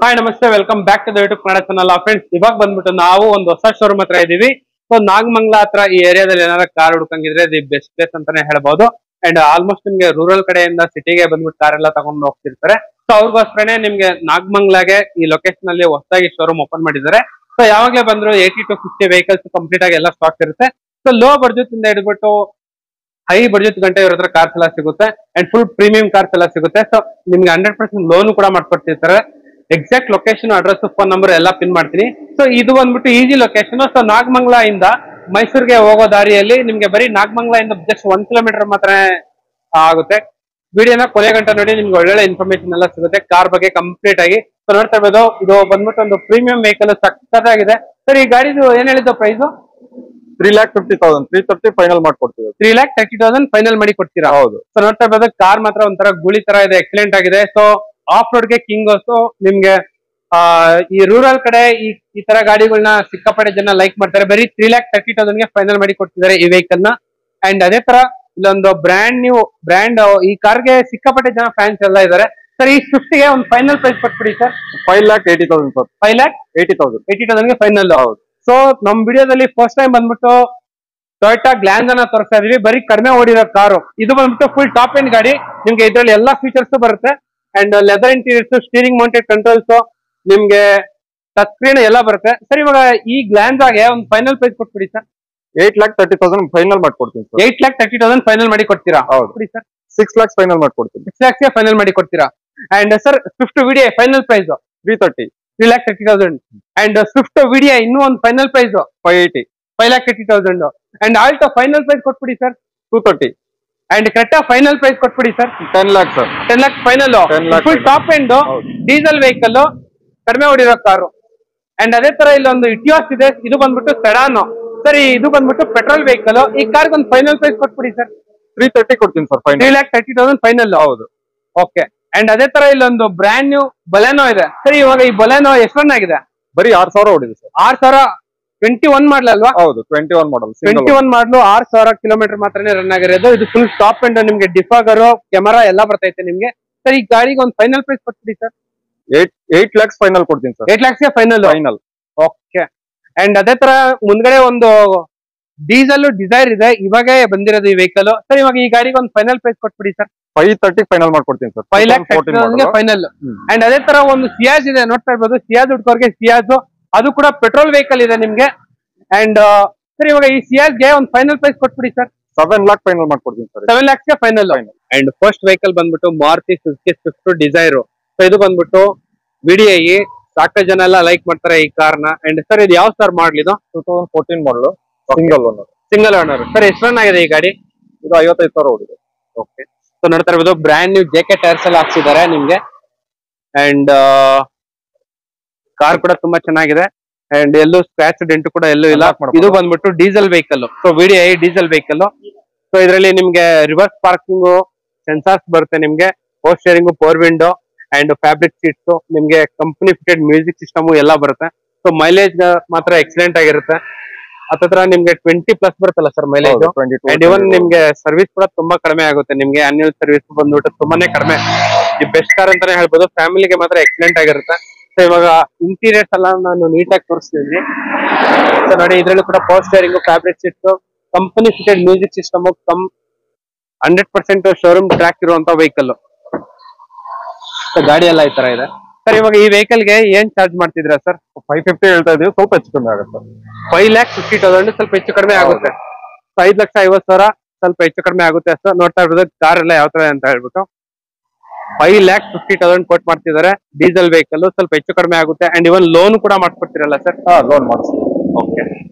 Hi ನಮಸ್ತೆ, welcome back to the YouTube Kannada channel. Friends, ಇವಾಗ ಬಂದ್ಬಿಟ್ಟು ನಾವು ಒಂದು ಹೊಸ ಶೋರೂಮ್ ಹತ್ರ ಇದೀವಿ. ಸೊ ನಾಗಮಂಗಲ ಹತ್ರ ಈ ಏರಿಯಾದಲ್ಲಿ ಏನಾರ ಕಾರ್ ಹುಡ್ಕಂಗಿದ್ರೆ ದಿ ಬೆಸ್ಟ್ ಪ್ಲೇಸ್ ಅಂತಾನೆ ಹೇಳ್ಬಹುದು. ಅಂಡ್ ಆಲ್ಮೋಸ್ಟ್ ನಿಮ್ಗೆ ರೂರಲ್ ಕಡೆಯಿಂದ ಸಿಟಿಗೆ ಬಂದ್ಬಿಟ್ಟು ಕಾರ್ ಎಲ್ಲ ತಗೊಂಡು ಹೋಗ್ತಿರ್ತಾರೆ. ಸೊ ಅವ್ರಿಗೋಸ್ಕರನೇ ನಿಮ್ಗೆ ನಾಗಮಂಗ್ಲಾಗೆ ಈ ಲೊಕೇಶನ್ ಅಲ್ಲಿ ಹೊಸದಾಗಿ ಶೋರೂಮ್ ಓಪನ್ ಮಾಡಿದ್ದಾರೆ. ಸೊ ಯಾವಾಗಲೇ ಬಂದ್ರು 80 to 50 ವೆಹಿಕಲ್ಸ್ ಕಂಪ್ಲೀಟ್ ಆಗಿ ಎಲ್ಲ ಸ್ಟಾಕ್ ಇರುತ್ತೆ. ಸೊ ಲೋ ಬಡ್ಜೆಟ್ ಇಂದ ಹಿಡ್ಬಿಟ್ಟು ಹೈ ಬಡ್ಜೆಟ್ ಗಂಟೆ ಇವ್ರ ಹತ್ರ ಕಾರ್ಸ್ ಎಲ್ಲ ಸಿಗುತ್ತೆ. ಅಂಡ್ ಫುಲ್ ಪ್ರೀಮಿಯಂ ಕಾರ್ಸ್ ಎಲ್ಲ ಸಿಗುತ್ತೆ. ಸೊ ನಿಮ್ಗೆ 100% ಲೋನ್ ಕೂಡ ಮಾಡ್ಕೊಡ್ತಿರ್ತಾರೆ. Exact location, address, phone number ಎಲ್ಲ ಪಿನ್ ಮಾಡ್ತೀನಿ. ಸೊ ಇದು ಬಂದ್ಬಿಟ್ಟು ಈಸಿ ಲೊಕೇಶನ್. ಸೊ ನಾಗಮಂಗಲ ಇಂದ ಮೈಸೂರಿಗೆ ಹೋಗೋ ದಾರಿಯಲ್ಲಿ ನಿಮ್ಗೆ ಬರೀ ನಾಗಮಂಗಲ ಇಂದ ಜಸ್ಟ್ 1 ಕಿಲೋಮೀಟರ್ ಮಾತ್ರ ಆಗುತ್ತೆ. ವಿಡಿಯೋನ ಕೊನೆ ಗಂಟೆ ನೋಡಿ, ನಿಮ್ಗೆ ಒಳ್ಳೊಳ್ಳೆ ಇನ್ಫಾರ್ಮೇಶನ್ ಎಲ್ಲ ಸಿಗುತ್ತೆ ಕಾರ್ ಬಗ್ಗೆ ಕಂಪ್ಲೀಟ್ ಆಗಿ. ಸೊ ನೋಡ್ತಾ ಇರ್ಬೋದು, ಇದು ಬಂದ್ಬಿಟ್ಟು ಒಂದು ಪ್ರೀಮಿಯಂ ವೆಹಿಕಲ್ ಸಕ್ಕತ್ತಾಗಿದೆ. ಸರ್, ಈ ಗಾಡಿದು ಏನ್ ಹೇಳಿದ್ದು ಪ್ರೈಸ್? 3,50,000 330 ಫೈನಲ್ ಮಾಡ್ಕೊಡ್ತೀವಿ. 3,30,000 ಫೈನಲ್ ಮಾಡಿ ಕೊಡ್ತೀರಾ? ಹೌದು. ಸೊ ನೋಡ್ತಾ ಇರ್ಬೋದು, ಕಾರ್ ಮಾತ್ರ ಒಂಥರ ಗುಳಿ ತರ ಇದೆ, ಎಕ್ಸಲೆಂಟ್ ಆಗಿದೆ. ಸೊ ಆಫ್ ರೋಡ್ ಗೆ ಕಿಂಗ್. ಸೊ ನಿಮ್ಗೆ ಈ ರೂರಲ್ ಕಡೆ ಈ ತರ ಗಾಡಿಗಳನ್ನ ಸಿಕ್ಕಾಪಟ್ಟೆ ಜನ ಲೈಕ್ ಮಾಡ್ತಾರೆ. ಬರೀ 3,30,000 ಗೆ ಫೈನಲ್ ಮಾಡಿ ಕೊಡ್ತಿದ್ದಾರೆ ಈ ವೆಹಿಕಲ್ ನ. ಅಂಡ್ ಅದೇ ತರ ಇಲ್ಲೊಂದು ಬ್ರ್ಯಾಂಡ್ ನ್ಯೂ ಬ್ರ್ಯಾಂಡ್, ಈ ಕಾರ್ಗೆ ಸಿಕ್ಕಾಪಟ್ಟೆ ಜನ ಫ್ಯಾನ್ಸ್ ಎಲ್ಲ ಇದಾರೆ. ಸರ್, ಈ ಸ್ವಿಫ್ಟ್ ಗೆ ಒಂದು ಫೈನಲ್ ಪ್ರೈಸ್ ಕೊಟ್ಬಿಡಿ ಸರ್. 5,80,000 ಸರ್. 5,80,000 ಗೆ ಫೈನಲ್. ಹೌದು. ಸೊ ನಮ್ ವಿಡಿಯೋದಲ್ಲಿ ಫಸ್ಟ್ ಟೈಮ್ ಬಂದ್ಬಿಟ್ಟು ಟೊಯೋಟಾ ಗ್ಲಾನ್ಸ್ ಅನ್ನ ತೋರಿಸ್ತಾ ಇದೀವಿ. ಬರೀ ಕಡಿಮೆ ಓಡಿರೋ ಕಾರು. ಇದು ಬಂದ್ಬಿಟ್ಟು ಫುಲ್ ಟಾಪ್ ಎಂಡ್ ಗಾಡಿ. ನಿಮ್ಗೆ ಇದ್ರಲ್ಲಿ ಎಲ್ಲಾ ಫೀಚರ್ಸ್ ಬರುತ್ತೆ. And leather interiors, steering mounted controls, ನಿಮ್ಗೆ ಟಚ್ ಸ್ಕ್ರೀನ್ ಎಲ್ಲ ಬರುತ್ತೆ. ಸರ್, ಇವಾಗ ಈ ಗ್ಲಾನ್ಸ್ ಆಗಿ ಒಂದು ಫೈನಲ್ ಪ್ರೈಸ್ ಕೊಟ್ಬಿಡಿ ಸರ್. 8,30,000 ಫೈನಲ್ ಮಾಡ್ಕೊಡ್ತೀನಿ ಸರ್. 8,30,000 ಫೈನಲ್ ಮಾಡಿ ಕೊಡ್ತೀರಾ? ಹೌದು ಸರ್. 6 lakhs ಫೈನಲ್ ಮಾಡ್ಕೊಡ್ತೀನಿ. 6 lakhs ಗೆ ಫೈನಲ್ ಮಾಡಿ ಕೊಡ್ತೀರಾ? And sir, Swift video final price 3,30,000. And Swift video ಇನ್ನೂ ಒಂದು final price 5,80,000. And Alto final price ಕೊಟ್ಬಿಡಿ sir. 230. And Creta final price ಕೊಟ್ಬಿಡಿ sir. 10 lakhs sir. 10 lakhs final. 10 lakhs full top end diesel vehicle, ಕಡಿಮೆ ಓಡಿರೋ car. And ಅದೇ ತರ ಇಲ್ಲೊಂದು Etios ಇದೆ. ಇದು ಬಂದ್ಬಿಟ್ಟು ಸೆಡಾನ್. ಸರಿ, ಇದು ಬಂದ್ಬಿಟ್ಟು ಪೆಟ್ರೋಲ್ ವೆಹಿಕಲ್. ಈ ಕಾರ್ಗೆ ಒಂದು ಫೈನಲ್ ಪ್ರೈಸ್ ಕೊಟ್ಬಿಡಿ ಸರ್. 330 ಕೊಡ್ತೀನಿ ಸರ್ ಫೈನಲ್. 3,30,000 ಫೈನಲ್. ಹೌದು. ಓಕೆ. ಅಂಡ್ ಅದೇ ತರ ಇಲ್ಲೊಂದು ಬ್ರ್ಯಾಂಡ್ ನ್ಯೂ ಬಲೆನೋ ಇದೆ. ಸರಿ, ಇವಾಗ ಈ ಬಲೆನೋ ಎಷ್ಟು ರನ್ ಆಗಿದೆ? ಬರೀ 6,000 ಓಡಿದೆ ಸರ್. 6,000. 21 ಮಾಡಲ್ ಅಲ್ವಾ? ಹೌದು, 21 ಮಾಡಲ್. 21 ಮಾಡಲು 6,000 ಕಿಲೋಮೀಟರ್ ಮಾತ್ರನೇ ರನ್ ಆಗಿರೋದು. ಇದು ಫುಲ್ ಟಾಪ್ ಎಂಡ್. ನಿಮ್ಗೆ ಡಿಫಾಗರ್, ಕ್ಯಾಮರಾ ಎಲ್ಲ ಬರ್ತೈತೆ ನಿಮ್ಗೆ. ಸರ್, ಈ ಗಾಡಿಗೆ ಒಂದು ಫೈನಲ್ ಪ್ರೈಸ್ ಕೊಟ್ಬಿಡಿ ಸರ್. 8 lakhs ಫೈನಲ್ ಕೊಡ್ತೀನಿ ಸರ್. 8 lakhs ಗೆ ಫೈನಲ್. ಓಕೆ. ಅಂಡ್ ಅದೇ ತರ ಮುಂದ್ಗಡೆ ಒಂದು ಡೀಸೆಲ್ ಡಿಸೈರ್ ಇದೆ, ಇವಾಗೇ ಬಂದಿರೋದು ಈ ವೆಹಿಕಲ್. ಸರ್, ಇವಾಗ ಈ ಗಾಡಿಗೆ ಒಂದು ಫೈನಲ್ ಪ್ರೈಸ್ ಕೊಟ್ಬಿಡಿ ಸರ್. 530 ಫೈನಲ್ ಮಾಡ್ಕೊಡ್ತೀನಿ ಸರ್. 5,30,000 ಫೈನಲ್. ಅಂಡ್ ಅದೇ ತರ ಒಂದು ಸಿಯಾಜ್ ಇದೆ, ನೋಡ್ತಾ ಇರ್ಬೋದು. ಸಿಯಾಜ್ ಹುಡ್ಕೋರ್ಗೆ ಸಿಯಾಜ್, ಅದು ಕೂಡ ಪೆಟ್ರೋಲ್ ವೆಹಿಕಲ್ ಇದೆ ನಿಮ್ಗೆ. ಅಂಡ್ ಸರ್, ಇವಾಗ ಈ ಸಿಯಾಜ್ ಗೆ ಒಂದು ಫೈನಲ್ ಪ್ರೈಸ್ ಕೊಟ್ಬಿಡಿ ಸರ್. 7 lakh ಫೈನಲ್ ಮಾಡ್ಕೊಡ್ತೀನಿ ಸರ್. 7 lakhs ಗೆ ಫೈನಲ್. ಅಂಡ್ ಫಸ್ಟ್ ವೆಹಿಕಲ್ ಬಂದ್ಬಿಟ್ಟು Maruti Suzuki Swift Dzire. So ಇದು ಬಂದ್ಬಿಟ್ಟು ವಿಡಿಐ, ಸಾಕಷ್ಟು ಜನ ಎಲ್ಲ ಲೈಕ್ ಮಾಡ್ತಾರೆ ಈ ಕಾರ್ನ. ಅಂಡ್ ಸರ್, ಇದು ಯಾವ ಸರ್ ಮಾಡ್ಲಿದು? 2014 ಮಾಡಲು, ಸಿಂಗಲ್ ಓನರ್. ಸರ್, ಎಷ್ಟು ರನ್ ಆಗಿದೆ ಈ ಗಾಡಿ? ಇದು 55,000 ಓಡಿದೆ. ಓಕೆ. ಸೊ ನೋಡ್ತಾ ಇರ್ಬೋದು, ಬ್ರ್ಯಾಂಡ್ ನ್ಯೂ ಜೆಕೆ ಟೈರ್ಸ್ ಎಲ್ಲ ಹಾಕ್ಸಿದ್ದಾರೆ ನಿಮ್ಗೆ. ಅಂಡ್ ಕಾರ್ ಕೂಡ ತುಂಬಾ ಚೆನ್ನಾಗಿದೆ. ಅಂಡ್ ಎಲ್ಲೂ ಸ್ಕ್ರಾಚ್ ಡೆಂಟ್ ಕೂಡ ಎಲ್ಲೂ ಇಲ್ಲ. ಇದು ಬಂದ್ಬಿಟ್ಟು diesel vehicle. So VDI diesel vehicle. So ಇದರಲ್ಲಿ ನಿಮ್ಗೆ ರಿವರ್ಸ್ ಪಾರ್ಕಿಂಗ್ ಸೆನ್ಸಾರ್ಸ್ ಬರುತ್ತೆ ನಿಮ್ಗೆ, power steering, power window and fabric seats, ನಿಮ್ಗೆ ಕಂಪನಿ ಫಿಟೆಡ್ ಮ್ಯೂಸಿಕ್ ಸಿಸ್ಟಮ್ ಎಲ್ಲ ಬರುತ್ತೆ. ಸೊ ಮೈಲೇಜ್ ಮಾತ್ರ ಎಕ್ಸಲೆಂಟ್ ಆಗಿರುತ್ತೆ. ಹತ್ರ ನಿಮ್ಗೆ 20+ ಬರುತ್ತಲ್ಲ ಸರ್ ಮೈಲೇಜ್. ಅಂಡ್ ಇವನ್ ನಿಮ್ಗೆ ಸರ್ವಿಸ್ ಕೂಡ ತುಂಬಾ ಕಡಿಮೆ ಆಗುತ್ತೆ. ನಿಮ್ಗೆ ಆನ್ಯುವಲ್ ಸರ್ವಿಸ್ ಬಂದ್ಬಿಟ್ಟು ತುಂಬಾನೇ ಕಡಿಮೆ. ಈ ಬೆಸ್ಟ್ ಕಾರ್ ಅಂತಾನೆ ಹೇಳ್ಬೋದು. ಫ್ಯಾಮಿಲಿಗೆ ಮಾತ್ರ ಎಕ್ಸಲೆಂಟ್ ಆಗಿರುತ್ತೆ. ಸೊ ಇವಾಗ ಇಂಟೀರಿಯರ್ಸ್ ಎಲ್ಲ ನಾನು ನೀಟಾಗಿ ತೋರಿಸ್ತಿದ್ದೀನಿ. ಸೊ ನೋಡಿ, ಇದ್ರಲ್ಲೂ ಕೂಡ power steering, fabric seats, company fitted music system, 100% showroom track ಇರುವಂತ ವೆಹಿಕಲ್. ಗಾಡಿ ಎಲ್ಲ ಈ ತರ ಇದೆ. ಸರ್, ಇವಾಗ ಈ ವೆಹಿಕಲ್ ಗೆ ಏನ್ ಚಾರ್ಜ್ ಮಾಡ್ತಿದ್ರಾ ಸರ್? 550 ಹೇಳ್ತಾ ಇದೀವಿ, ಸ್ವಲ್ಪ ಹೆಚ್ಚು ಕಮ್ಮಿ ಆಗುತ್ತೆ. 5,50,000 ಸ್ವಲ್ಪ ಹೆಚ್ಚು ಕಡಿಮೆ ಆಗುತ್ತೆ. 5,50,000 ಸ್ವಲ್ಪ ಹೆಚ್ಚು ಕಡಿಮೆ ಆಗುತ್ತೆ ಅಷ್ಟು. ನೋಡ್ತಾ ಇರೋದು ಕಾರ್ ಎಲ್ಲ ಯಾವ ತರ ಅಂತ ಹೇಳ್ಬಿಟ್ಟು 5,50,000 ಕೊಟ್ ಮಾಡ್ತಿದ್ದಾರೆ. ಡೀಸೆಲ್ ವೆಹಿಕಲ್, ಸ್ವಲ್ಪ ಹೆಚ್ಚು ಕಡಿಮೆ ಆಗುತ್ತೆ. ಅಂಡ್ ಇವನ್ ಲೋನ್ ಕೂಡ ಮಾಡ್ಕೊಡ್ತೀರಲ್ಲ ಸರ್? ಲೋನ್ ಮಾಡಿಸ್ತೀವಿ. ಓಕೆ.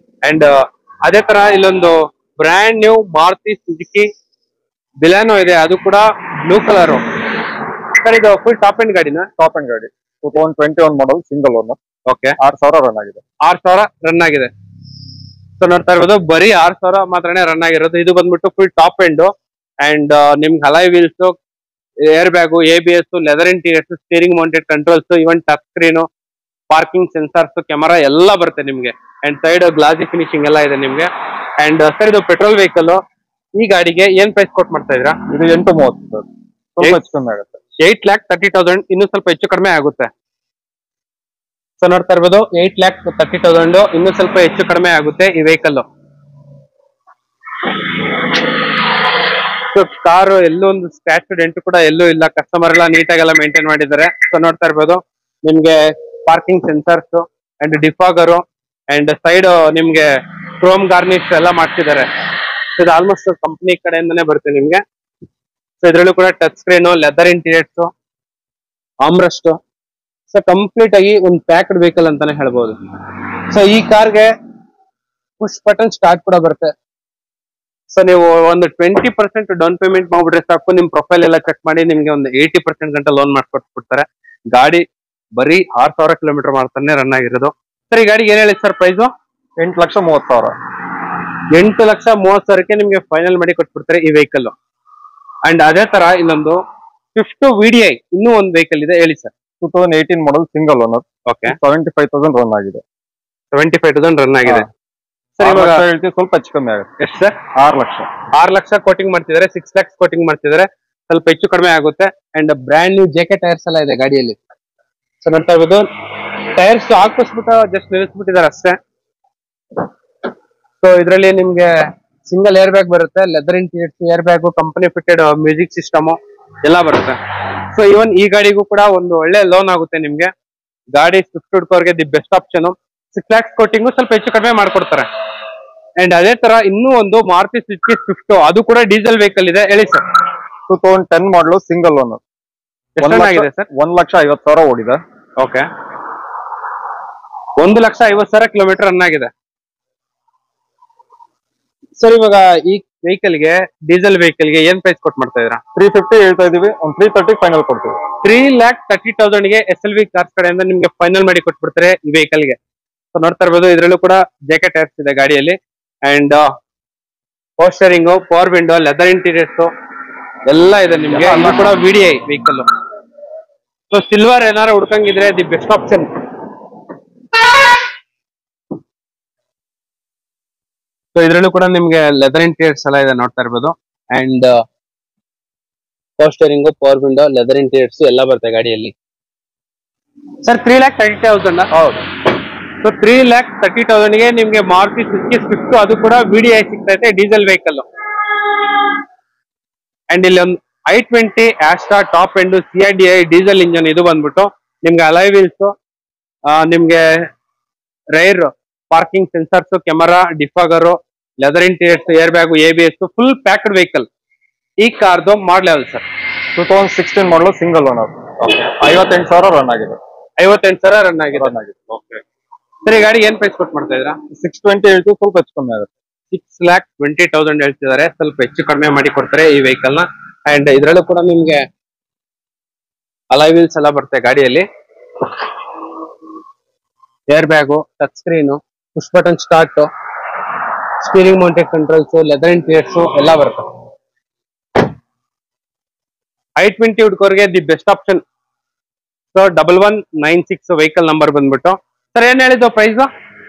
ಅಂಡ್ ಅದೇ ತರ ಇಲ್ಲೊಂದು ಬ್ರ್ಯಾಂಡ್ ನ್ಯೂ ಮಾರುತಿ ಸುಜುಕಿ ಬಿಲಾನೋ ಇದೆ, ಅದು ಕೂಡ ಬ್ಲೂ ಕಲರ್. ಸರ್, ಇದು ಫುಲ್ ಟಾಪ್ ಎಂಡ್ ಗಾಡಿನ? ಟಾಪ್ ಎಂಡ್ ಗಾಡಿ, 2021 ಮಾಡಲ್, ಸಿಂಗಲ್ ಓನರ್. ಓಕೆ. 6,000 ರನ್ ಆಗಿದೆ. 6,000 ರನ್ ಆಗಿದೆ. ಸೊ ನೋಡ್ತಾ ಇರ್ಬೋದು, ಬರೀ 6,000 ಮಾತ್ರನೇ ರನ್ ಆಗಿರೋದು. ಇದು ಬಂದ್ಬಿಟ್ಟು ಫುಲ್ ಟಾಪ್ ಎಂಡ್. ಅಂಡ್ ನಿಮ್ಗೆ alloy wheels, air bag, ABS, leather interiors, steering mounted controls, even touch screen, parking sensors, camera ಎಲ್ಲ ಬರುತ್ತೆ ನಿಮ್ಗೆ. ಅಂಡ್ ಸೈಡ್ ಗ್ಲಾಸಿ ಫಿನಿಶಿಂಗ್ ಎಲ್ಲ ಇದೆ ನಿಮ್ಗೆ. ಅಂಡ್ ಸರ್, ಇದು ಪೆಟ್ರೋಲ್ ವೆಹಿಕಲ್. ಈ ಗಾಡಿಗೆ ಏನ್ ಪ್ರೈಸ್ ಕೊಟ್ ಮಾಡ್ತಾ ಇದ್ರಾ? ಇದು 830 ಸರ್. ಸ್ವಲ್ಪ ಹೆಚ್ಚು ಕಮ್ಮಿ ಆಗುತ್ತೆ. 8,30,000. ಇನ್ನೂ ಸ್ವಲ್ಪ ಹೆಚ್ಚು ಕಡಿಮೆ ಆಗುತ್ತೆ. ಸೊ ನೋಡ್ತಾ ಇರ್ಬೋದು 8,30,000 ಇನ್ನೂ ಸ್ವಲ್ಪ ಹೆಚ್ಚು ಕಡಿಮೆ ಆಗುತ್ತೆ ಈ ವೆಹಿಕಲ್. ಸೊ ಕಾರು ಎಲ್ಲೂ ಒಂದು ಸ್ಕ್ರಾಚ್ ಡೆಂಟ್ ಕೂಡ ಎಲ್ಲೂ ಇಲ್ಲ, ಕಸ್ಟಮರ್ ಎಲ್ಲ ನೀಟಾಗೆಲ್ಲ ಮೇಂಟೈನ್ ಮಾಡಿದ್ದಾರೆ. ಸೊ ನೋಡ್ತಾ ಇರ್ಬೋದು ನಿಮ್ಗೆ parking sensors and defogger and side ನಿಮ್ಗೆ ಕ್ರೋಮ್ ಗಾರ್ನಿಶ್ ಎಲ್ಲ ಮಾಡ್ತಿದ್ದಾರೆ. ಇದು ಆಲ್ಮೋಸ್ಟ್ ಕಂಪ್ನಿ ಕಡೆಯಿಂದಾನೇ ಬರುತ್ತೆ ನಿಮ್ಗೆ. ಸೊ ಇದ್ರಲ್ಲೂ ಕೂಡ touch screen, leather interiors, armrest, so complete ಆಗಿ ಒಂದು ಪ್ಯಾಕ್ಡ್ ವೆಹಿಕಲ್ ಅಂತಾನೆ ಹೇಳ್ಬೋದು. ಸೊ ಈ ಕಾರ್ಗೆ ಪುಷ್ ಬಟನ್ ಸ್ಟಾರ್ಟ್ ಕೂಡ ಬರುತ್ತೆ. ಸೊ ನೀವು ಒಂದು 20% ಡೌನ್ ಪೇಮೆಂಟ್ ಮಾಡ್ಬಿಟ್ರೆ ಸಾಕು, ನಿಮ್ ಪ್ರೊಫೈಲ್ ಎಲ್ಲ ಚೆಕ್ ಮಾಡಿ ನಿಮ್ಗೆ ಒಂದು 80% ಗಂಟೆ ಲೋನ್ ಮಾಡ್ಕೊಟ್ಬಿಡ್ತಾರೆ. ಗಾಡಿ ಬರೀ 6,000 ಕಿಲೋಮೀಟರ್ ಮಾಡ್ತಾನೆ ರನ್ ಆಗಿರೋದು. ಸರ್ ಈ ಗಾಡಿಗೆ ಏನ್ ಹೇಳಿ ಸರ್ ಪ್ರೈಸು? 8,30,000. 8,30,000 ನಿಮ್ಗೆ ಫೈನಲ್ ಮಾಡಿ ಕೊಟ್ಬಿಡ್ತಾರೆ ಈ ವೆಹಿಕಲ್. ಅಂಡ್ ಅದೇ ತರ ಇನ್ನೊಂದು ಸ್ವಿಫ್ಟ್ VDI ಇನ್ನೂ ಒಂದು ವೆಹಿಕಲ್ ಇದೆ, ಹೇಳಿ sir. 2018 model single owner. Okay, 75,000 run ಆಗಿದೆ. 75,000 ರನ್ ಆಗಿದೆ. ಸರ್ ಇವಾಗ ಹೇಳ್ತೀವಿ, ಸ್ವಲ್ಪ ಹೆಚ್ಚು ಕಮ್ಮಿ ಆಗುತ್ತೆ. ಎಷ್ಟು ಸರ್? 6 ಲಕ್ಷ. 6 ಲಕ್ಷ ಕೋಟಿಂಗ್ ಮಾಡ್ತಿದ್ದಾರೆ, 6 lakhs ಕೋಟಿಂಗ್ ಮಾಡ್ತಿದ್ದಾರೆ, ಸ್ವಲ್ಪ ಹೆಚ್ಚು ಕಡಿಮೆ ಆಗುತ್ತೆ. And brand new JK tyres ಎಲ್ಲ ಇದೆ ಗಾಡಿಯಲ್ಲಿ. ಸೊ ನೋಡ್ತಾ ಇರ್ಬೋದು ಟೈರ್ಸ್ ಹಾಕಿಸ್ಬಿಟ್ಟು ಜಸ್ಟ್ ನಿಲ್ಲಿಸ್ಬಿಟ್ಟಿದ್ದಾರೆ ಅಷ್ಟೇ. ಸೊ ಇದರಲ್ಲಿ ನಿಮ್ಗೆ ಸಿಂಗಲ್ ಏರ್ ಬ್ಯಾಗ್ ಬರುತ್ತೆ, leather interiors, air bag, company fitted music system ಎಲ್ಲ ಬರುತ್ತೆ. ಸೊ ಇವನ್ ಈ ಗಾಡಿಗೂ ಕೂಡ ಒಂದು ಒಳ್ಳೆ ಲೋನ್ ಆಗುತ್ತೆ ನಿಮ್ಗೆ. ಗಾಡಿ ಸ್ವಿಫ್ಟ್ ಹುಡ್ಕೋರ್ಗೆ the best option. 6 lakhs quoting ಸ್ವಲ್ಪ ಹೆಚ್ಚು ಕಡಿಮೆ ಮಾಡ್ಕೊಡ್ತಾರೆ. ಅಂಡ್ ಅದೇ ತರ ಇನ್ನೂ ಒಂದು ಮಾರುತಿ ಸುಜುಕಿ ಸ್ವಿಫ್ಟ್, ಅದು ಕೂಡ ಡೀಸೆಲ್ ವೆಹಿಕಲ್ ಇದೆ, ಹೇಳಿ ಸರ್. 2010 ಮಾಡಲು ಸಿಂಗಲ್ ಓನರ್. ಎಷ್ಟಾಗಿದೆ ಸರ್? 1,50,000 ಓಡಿದೆ. ಓಕೆ, 1,50,000 ಕಿಲೋಮೀಟರ್ ರನ್ ಆಗಿದೆ. ಸರ್ ಇವಾಗ ಈ ವೆಹಿಕಲ್ ಗೆ, ಡೀಸೆಲ್ ವೆಹಿಕಲ್ ಗೆ ಏನ್ ಪ್ರೈಸ್ ಕೊಟ್ಟು ಮಾಡ್ತಾ ಇದ್ದೀರಾ? 350 ಹೇಳ್ತಾ ಇದೀವಿ, ಒಂದು 330 ಫೈನಲ್ ಕೊಡ್ತೀವಿ. 3,30,000 ಗೆ SLV ಕಾರ್ಸ್ ಕಡೆಯಿಂದ ನಿಮ್ಗೆ ಫೈನಲ್ ಮಾಡಿ ಕೊಟ್ಬಿಡ್ತಾರೆ ಈ ವೆಹಿಕಲ್ ಗೆ. ಸೊ ನೋಡ್ತಾ ಇರ್ಬೋದು ಇದ್ರಲ್ಲೂ ಕೂಡ JK ಟೈರ್ಸ್ ಇದೆ ಗಾಡಿಯಲ್ಲಿ. And power steering, power window, leather interiors ಎಲ್ಲ ಇದೆ ನಿಮ್ಗೆ. ಇದು ಕೂಡ VDI ವೆಹಿಕಲ್. ಸೊ ಸಿಲ್ವರ್ ಏನಾರು ಹುಡ್ಕಂಗಿದ್ರೆ ದಿ ಬೆಸ್ಟ್ ಆಪ್ಷನ್. ಸೊ ಇದ್ರಲ್ಲೂ ಕೂಡ ನಿಮ್ಗೆ ಲೆದರ್ ಇಂಟೀರಿಯರ್ಸ್ ಎಲ್ಲ ಇದೆ ನೋಡ್ತಾ ಇರ್ಬೋದು. And power steering, power window, leather interiors ಎಲ್ಲ ಬರುತ್ತೆ ಗಾಡಿಯಲ್ಲಿ. ಸರ್ 3,30,000. ಹೌದು. ಸೊ 3,30,000 ಗೆ ನಿಮ್ಗೆ ಮಾರುತಿ ಸುಜುಕಿ ಸ್ವಿಫ್ಟ್, ಅದು ಕೂಡ VDI ಸಿಗ್ತೈತೆ, ಡೀಸೆಲ್ ವೆಹಿಕಲ್. ಅಂಡ್ ಇಲ್ಲಿ ಒಂದು i20 Asta top end CRDI diesel engine, ಇದು ಬಂದ್ಬಿಟ್ಟು ನಿಮ್ಗೆ ಅಲಾಯ್ ವೀಲ್ಸ್, ನಿಮ್ಗೆ rear parking sensors, camera, defogger, leather interiors, air bag, ABS, full packed vehicle. ಈ ಕಾರ್ದು ಮಾಡಲ್ ಯಾವ್ದು ಸರ್? 2016 ಮಾಡಲು ಸಿಂಗಲ್ ಓನರ್. 58,000 ರನ್ ಆಗಿದೆ. 58,000 ರನ್ ಆಗಿದೆ. ಓಕೆ ಸರ್ ಈ ಗಾಡಿ ಏನ್ ಪ್ರೈಸ್ ಕೊಟ್ಟು ಮಾಡ್ತಾ ಇದ್ದೀರಾ? 620 ಹೇಳ್ತೀವಿ, ಸ್ವಲ್ಪ ಹೆಚ್ಚು ಕಮ್ಮಿ ಆಗುತ್ತೆ. 6,20,000 ಹೇಳ್ತಿದ್ದಾರೆ, ಸ್ವಲ್ಪ ಹೆಚ್ಚು ಕಡಿಮೆ ಮಾಡಿ ಕೊಡ್ತಾರೆ ಈ ವೆಹಿಕಲ್ ನ. ಅಂಡ್ ಇದ್ರಲ್ಲೂ ಕೂಡ ನಿಮ್ಗೆ ಅಲಾಯ್ ವೀಲ್ಸ್ ಎಲ್ಲ ಬರುತ್ತೆ ಗಾಡಿಯಲ್ಲಿ. Air bag, touch screen, push button start, steering mounted controls, leather interiors ಎಲ್ಲ ಬರುತ್ತೆ. i20 ಹುಡ್ಕೋರ್ಗೆ the best option. So 1196 vehicle number ಬಂದ್ಬಿಟ್ಟು. ಸರ್ ಏನ್ ಹೇಳಿದ್ದು ಪ್ರೈಸ್?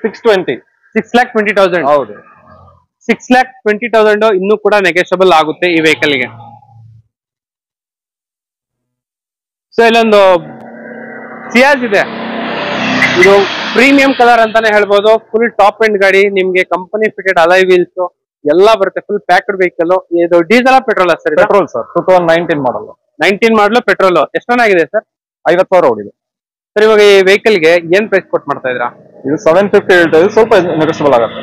620. 6,20,000. ಹೌದು, 6,20,000 ಇನ್ನೂ ಕೂಡ ನೆಗೆಷಬಲ್ ಆಗುತ್ತೆ ಈ ವೆಹಿಕಲ್ ಗೆ. ಸೊ ಇಲ್ಲೊಂದು ಸಿಯಾಜ್ ಇದೆ, ಇದು ಪ್ರೀಮಿಯಂ ಕಲರ್ ಅಂತಾನೆ ಹೇಳ್ಬೋದು. ಫುಲ್ ಟಾಪ್ ಎಂಡ್ ಗಾಡಿ, ನಿಮ್ಗೆ ಕಂಪನಿ ಫಿಟೆಡ್ ಅಲಾಯ್ ವೀಲ್ಸ್ ಎಲ್ಲ ಬರುತ್ತೆ, ಫುಲ್ ಪ್ಯಾಕ್ಡ್ ವೆಹಿಕಲ್. ಇದು diesel petrol sir? Petrol sir. 2019 ಮಾಡಲ್. 19 ಮಾಡಲು ಪೆಟ್ರೋಲ್. ಎಷ್ಟು ಚೆನ್ನಾಗಿದೆ ಸರ್? 50,000 ಓಡಿದೆ. ಸರ್ ಇವಾಗ ಈ ವೆಹಿಕಲ್ ಗೆ ಏನ್ ಪ್ರೈಸ್ ಕೊಟ್ಟು ಮಾಡ್ತಾ ಇದ್ರಾ? ಇದು 750 ಹೇಳ್ತಾ ಇದ್ದೀವಿ, ಸ್ವಲ್ಪ ನೆಗೋಷಿಯಬಲ್ ಆಗುತ್ತೆ.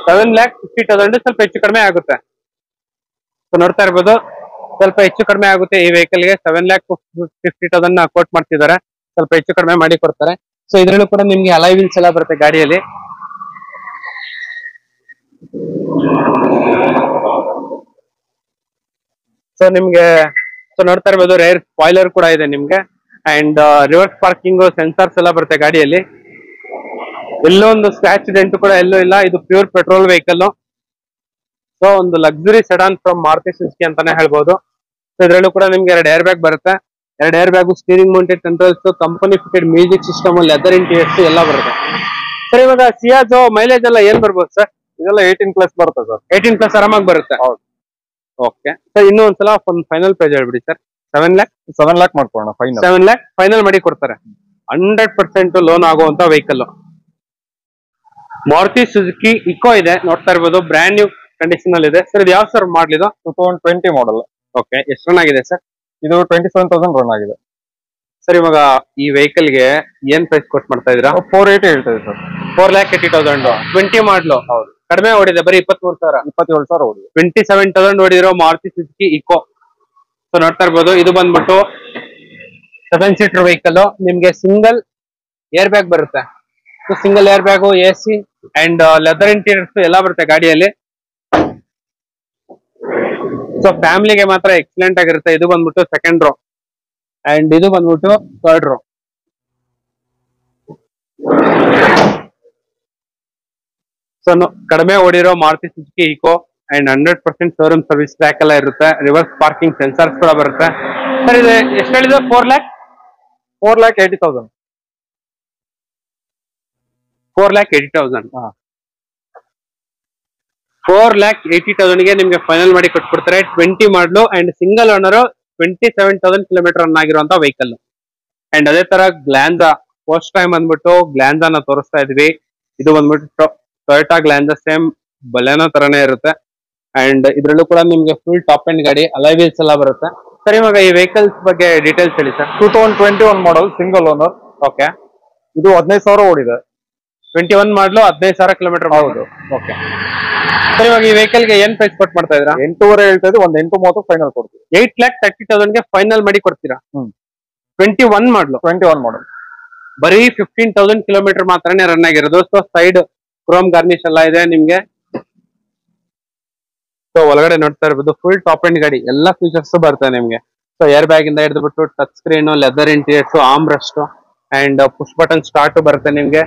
7,50,000 ಸ್ವಲ್ಪ ಹೆಚ್ಚು ಕಡಿಮೆ ಆಗುತ್ತೆ. ಸೊ ನೋಡ್ತಾ ಇರ್ಬೋದು ಸ್ವಲ್ಪ ಹೆಚ್ಚು ಕಡಿಮೆ ಆಗುತ್ತೆ ಈ ವೆಹಿಕಲ್ ಗೆ. 7,50,000 ಕೋಟ್ ಮಾಡ್ತಿದ್ದಾರೆ, ಸ್ವಲ್ಪ ಹೆಚ್ಚು ಕಡಿಮೆ ಮಾಡಿ ಕೊಡ್ತಾರೆ. ಸೊ ಇದ್ರಲ್ಲೂ ಕೂಡ ನಿಮ್ಗೆ ಅಲಾಯ್ ವೀಲ್ಸ್ ಎಲ್ಲ ಬರುತ್ತೆ ಗಾಡಿಯಲ್ಲಿ. ಸೊ ನಿಮ್ಗೆ ನೋಡ್ತಾ ಇರ್ಬೋದು ರೇರ್ ಸ್ಪಾಯ್ಲರ್ ಕೂಡ ಇದೆ ನಿಮ್ಗೆ. ಅಂಡ್ ರಿವರ್ಸ್ ಪಾರ್ಕಿಂಗ್ ಸೆನ್ಸರ್ಸ್ ಎಲ್ಲ ಬರುತ್ತೆ ಗಾಡಿಯಲ್ಲಿ. ಎಲ್ಲೋ ಒಂದು ಸ್ಕ್ರಾಚ್ ಡೆಂಟ್ ಕೂಡ ಎಲ್ಲೂ ಇಲ್ಲ. ಇದು ಪ್ಯೂರ್ ಪೆಟ್ರೋಲ್ ವೆಹಿಕಲ್. ಸೊ ಒಂದು luxury sedan from Maruti Suzuki ಅಂತಾನೆ ಹೇಳ್ಬೋದು. ಸೊ ಇದ್ರಲ್ಲೂ ಕೂಡ ನಿಮ್ಗೆ 2 ಏರ್ ಬ್ಯಾಗ್ ಬರುತ್ತೆ. 2 air bag, steering mounted controls, company fitted music system, leather interiors ಎಲ್ಲ ಬರುತ್ತೆ. ಸರ್ ಇವಾಗ ಸಿಯಾಜ್ ಮೈಲೇಜ್ ಎಲ್ಲ ಏನ್ ಬರ್ಬೋದು ಸರ್? ಇದೆಲ್ಲ 18+ ಬರುತ್ತೆ ಸರ್. 18+ ಆರಾಮಾಗಿ ಬರುತ್ತೆ. ಹೌದು. ಓಕೆ ಸರ್, ಇನ್ನೂ ಒಂದ್ಸಲ ಒಂದು ಫೈನಲ್ ಪ್ರೈಸ್ ಹೇಳ್ಬಿಡಿ ಸರ್. 7 lakh ಮಾಡ್ಕೊಳ್ಳೋಣ ಫೈನಲ್. 7 lakh ಫೈನಲ್ ಮಾಡಿ ಕೊಡ್ತಾರೆ. 100% ಲೋನ್ ಆಗುವಂತ ವೆಹಿಕಲ್. ಮಾರುತಿ ಸುಜುಕಿ ಇಕೋ ಇದೆ, ನೋಡ್ತಾ ಇರ್ಬೋದು, ಬ್ರ್ಯಾಂಡ್ ನ್ಯೂ ಕಂಡೀಷನ್ ಅಲ್ಲಿ ಇದೆ. ಸರ್ ಇದು ಯಾವ ಸರ್ ಮಾಡಲಿದು? 2020 ಮಾಡಲ್. ಓಕೆ, ಎಷ್ಟು ರನ್ ಆಗಿದೆ ಸರ್? ಇದು 27,000 ರನ್ ಆಗಿದೆ. ಸರ್ ಇವಾಗ ಈ ವೆಹಿಕಲ್ ಗೆ ಏನ್ ಪ್ರೈಸ್ ಕೊಟ್ಟು ಮಾಡ್ತಾ ಇದೀರಾ? 480 ಹೇಳ್ತದೆ ಸರ್. 4,80,000. 20 ಮಾಡಲು. ಹೌದು. ಕಡಿಮೆ ಓಡಿದೆ, ಬರೀ 23,000. 27,000 ಓಡಿದೆ. 27,000 ಓಡಿರೋ ಮಾರುತಿ ಸುಜುಕಿ ಇಕೋ. ಸೊ ನೋಡ್ತಾ ಇರ್ಬೋದು, ಇದು ಬಂದ್ಬಿಟ್ಟು 7 ಸೀಟರ್ ವೆಹಿಕಲ್. ನಿಮ್ಗೆ ಸಿಂಗಲ್ ಏರ್ ಬ್ಯಾಗ್ ಬರುತ್ತೆ. Single air bag, AC and leather interiors ಎಲ್ಲ ಬರುತ್ತೆ ಗಾಡಿಯಲ್ಲಿ. ಸೊ ಫ್ಯಾಮಿಲಿಗೆ ಮಾತ್ರ ಎಕ್ಸಲೆಂಟ್ ಆಗಿರುತ್ತೆ. ಇದು ಬಂದ್ಬಿಟ್ಟು ಸೆಕೆಂಡ್ ರೋ ಅಂಡ್ ಇದು ಬಂದ್ಬಿಟ್ಟು ಥರ್ಡ್ ರೋ. ಸೊ ಕಡಿಮೆ ಓಡಿರೋ Maruti Suzuki Eeco and 100% showroom service track ಎಲ್ಲ ಇರುತ್ತೆ. ರಿವರ್ಸ್ ಪಾರ್ಕಿಂಗ್ ಸೆನ್ಸರ್ಸ್ ಕೂಡ ಬರುತ್ತೆ. ಸರ್ ಇದು ಎಷ್ಟು ಹೇಳಿದ್ರು? 4,80,000. 4,80,000. 4,80,000 ಗೆ ನಿಮ್ಗೆ ಫೈನಲ್ ಮಾಡಿ ಕೊಟ್ಬಿಡ್ತಾರೆ. 20 ಮಾಡಲು and single owner, 27,000 kilometre run ಆಗಿರುವಂತ ವೆಹಿಕಲ್. ಅಂಡ್ ಅದೇ ತರ ಗ್ಲಾನ್ಸಾ ಫಸ್ಟ್ ಟೈಮ್ ಬಂದ್ಬಿಟ್ಟು ಗ್ಲಾನ್ಸಾನ ತೋರಿಸ್ತಾ ಇದ್ವಿ. ಇದು ಬಂದ್ಬಿಟ್ಟು ಟೊಯೋಟಾ ಗ್ಲಾನ್ಸಾ, ಸೇಮ್ ಬಲೆನೋ ತರನೇ ಇರುತ್ತೆ. ಅಂಡ್ ಇದ್ರಲ್ಲೂ ಕೂಡ ನಿಮ್ಗೆ ಫುಲ್ ಟಾಪ್ ಅಂಡ್ ಗಾಡಿ, ಅಲಾಯ್ ವೀಲ್ಸ್ ಎಲ್ಲ ಬರುತ್ತೆ. ಸರ್ ಇವಾಗ ಈ ವೆಹಿಕಲ್ಸ್ ಬಗ್ಗೆ ಡೀಟೇಲ್ಸ್ ಹೇಳಿ ಸರ್. 2021 ಮಾಡಲ್, ಸಿಂಗಲ್ ಓನರ್. ಓಕೆ, ಇದು 15,000 ಓಡಿದೆ. 21 ಮಾಡಲು 15,000 ಕಿಲೋಮೀಟರ್. ಹೌದು. ಓಕೆ ಸರ್, ಇವಾಗ ಈ ವೆಹಿಕಲ್ ಗೆ ಏನ್ ಪ್ರೈಸ್ ಕೊಟ್ಟು ಮಾಡ್ತಾ ಇದ್ದೀರಾ? 8.5 ಹೇಳ್ತಾ ಇದೆ, ಒಂದು 8.30 ಫೈನಲ್ ಕೊಡ್ತೀವಿ. 8,30,000 ಗೆ ಫೈನಲ್ ಮಾಡಿ ಕೊಡ್ತೀರಾ? 21 ಮಾಡಲು. 21 ಮಾಡಲ್. ಬರೀ 15,000 ಕಿಲೋಮೀಟರ್ ಮಾತ್ರನೇ ರನ್ ಆಗಿರೋದು. ಸೊ ಸೈಡ್ ಕ್ರೋಮ್ ಗಾರ್ನಿಶ್ ಎಲ್ಲ ಇದೆ ನಿಮ್ಗೆ. ಸೊ ಒಳಗಡೆ ನೋಡ್ತಾ ಇರ್ಬೋದು, ಫುಲ್ ಟಾಪ್ ಅಂಡ್ ಗಾಡಿ, ಎಲ್ಲ ಫೀಚರ್ಸ್ ಬರ್ತದೆ ನಿಮ್ಗೆ. ಸೊ ಏರ್ ಬ್ಯಾಗ್ ಇಂದ ಹಿಡಿದ್ಬಿಟ್ಟು touch screen, leather interiors, arm rest and push button start ಬರುತ್ತೆ ನಿಮ್ಗೆ.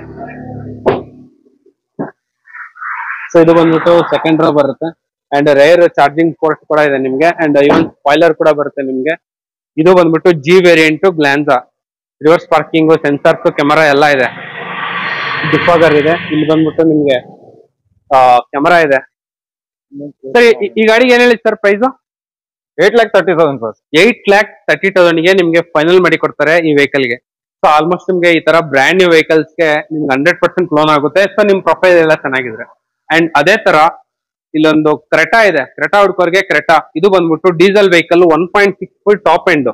ಸೊ ಇದು ಬಂದ್ಬಿಟ್ಟು ಸೆಕೆಂಡ್ ರೋ ಬರುತ್ತೆ ಅಂಡ್ ರೇರ್ ಚಾರ್ಜಿಂಗ್ ಪೋರ್ಟ್ ಕೂಡ ಇದೆ ನಿಮ್ಗೆ. ಅಂಡ್ ಇವನ್ ಸ್ಪಾಯ್ಲರ್ ಕೂಡ ಬರುತ್ತೆ ನಿಮ್ಗೆ. ಇದು ಬಂದ್ಬಿಟ್ಟು G variant Glanza. Reverse parking, sensors, camera ಎಲ್ಲ ಇದೆ. ಡಿಫಾಗರ್ ಇದೆ. ಇಲ್ಲಿ ಬಂದ್ಬಿಟ್ಟು ನಿಮ್ಗೆ ಕ್ಯಾಮರಾ ಇದೆ. ಸರ್ ಈ ಗಾಡಿಗೆ ಏನ್ ಹೇಳಿ ಸರ್ ಪ್ರೈಸ್? 8,30,000 ಸರ್. 8,30,000 ಗೆ ನಿಮ್ಗೆ ಫೈನಲ್ ಮಾಡಿ ಕೊಡ್ತಾರೆ ಈ ವೆಹಿಕಲ್ ಗೆ. ಸೊ ಆಲ್ಮೋಸ್ಟ್ ನಿಮ್ಗೆ ಈ ತರ ಬ್ರ್ಯಾಂಡ್ ನ್ಯೂ ವೆಹಿಕಲ್ಸ್ ಗೆ ನಿಮ್ಗೆ 100% ಲೋನ್ ಆಗುತ್ತೆ. ಸೊ ನಿಮ್ ಪ್ರೊಫೈಲ್ ಎಲ್ಲ ಚೆನ್ನಾಗಿದ್ರೆ. ಅಂಡ್ ಅದೇ ತರ ಇಲ್ಲೊಂದು ಕ್ರೆಟಾ ಇದೆ, ಕ್ರೆಟಾ ಹುಡ್ಕೋರ್ಗೆ ಕ್ರೆಟಾ. ಇದು ಬಂದ್ಬಿಟ್ಟು diesel vehicle, 1.6 full top end.